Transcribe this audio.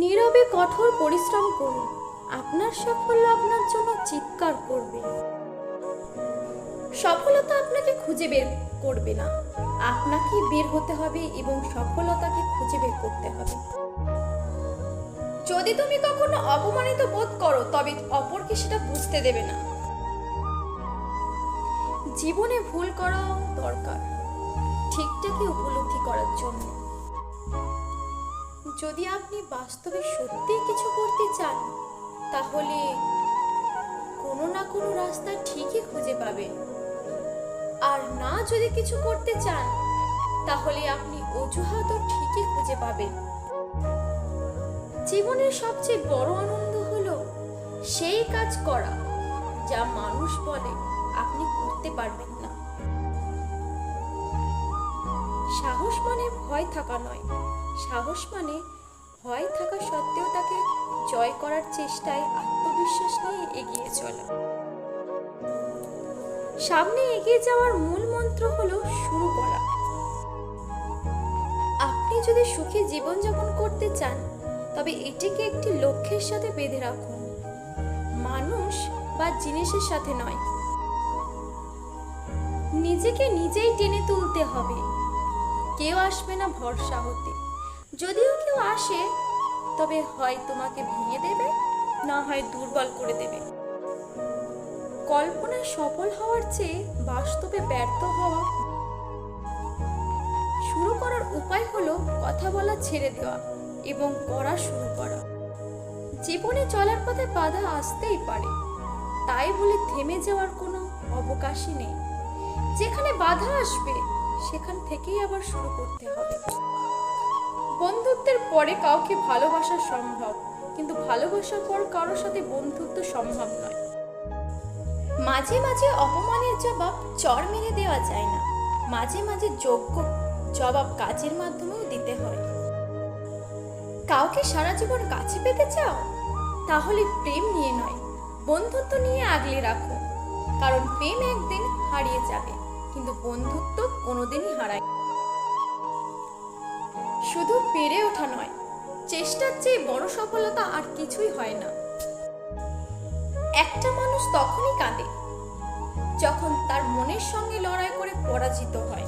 নীরবে কঠোর পরিশ্রম করুন, আপনার সাফল্য আপনার জন্য চিৎকার করবে। সফলতা আপনাকে খুঁজে বের করবে না, আপনাকে বের হতে হবে এবং সফলতাকে খুঁজে বের করতে হবে। যদি তুমি কখনো অপমানিত বোধ করো তবে অপরকে সেটা বুঝতে দেবে না। জীবনে ভুল করাও দরকার ঠিকটাকে উপলব্ধি করার জন্য। যদি আপনি বাস্তবে সত্যিই কিছু করতে চান তাহলে কোনো না কোনো রাস্তা ঠিকই খুঁজে পাবেন, আর না যদি কিছু করতে চান তাহলে আপনি অজুহাতও ঠিকই খুঁজে পাবেন। জীবনের সবচেয়ে বড় আনন্দ হলো সেই কাজ করা যা মানুষ বলে আপনি করতে পারবেন না। সাহস মানে ভয় থাকা নয়, সাহস মানে ভয় থাকা সত্ত্বেও তাকে জয় করার চেষ্টায় আত্মবিশ্বাস নিয়ে এগিয়ে চলা। সামনে এগিয়ে যাওয়ার মূল মন্ত্র হলো শুরু করা। আপনি যদি সুখী জীবনযাপন করতে চান তবে এটিকে একটি লক্ষ্যের সাথে বেঁধে রাখুন, মানুষ বা জিনিসের সাথে নয়। নিজেকে নিজেই টেনে তুলতে হবে, কেউ আসবে না ভরসা হতে। যদিও কেউ আসে তবে হয় তোমাকে ভেঙে দেবে, না হয় দুর্বল করে দেবে। কল্পনায় সফল হওয়ার চেয়ে বাস্তবে ব্যর্থ হওয়া। শুরু করার উপায় হলো কথা বলা ছেড়ে দেওয়া এবং করা শুরু করা। জীবনে চলার পথে বাধা আসতেই পারে, তাই বলে থেমে যাওয়ার কোনো অবকাশই নেই। যেখানে বাধা আসবে সেখান থেকেই আবার শুরু করতে হবে। বন্ধুত্বের পরে কাউকে ভালোবাসা সম্ভব, কিন্তু ভালোবাসার পর কারোর সাথে বন্ধুত্ব সম্ভব নয়। মাঝে মাঝে অপমানের জবাব চর মেরে দেওয়া যায় না, মাঝে মাঝে যোগ্য জবাব কাজের মাধ্যমেও দিতে হয়। কাউকে সারা জীবন কাছে পেতে চাও? তাহলে প্রেম নিয়ে নয়, বন্ধুত্ব নিয়ে আগলে রাখো। কারণ প্রেম একদিন হারিয়ে যাবে, কিন্তু বন্ধুত্ব কোনোদিনই হারায়। শুধু পেরে ওঠা নয়, চেষ্টার চেয়ে বড় সফলতা আর কিছুই হয় না। একটা মানুষ তখনই কাঁদে যখন তার মনের সঙ্গে লড়াই করে পরাজিত হয়।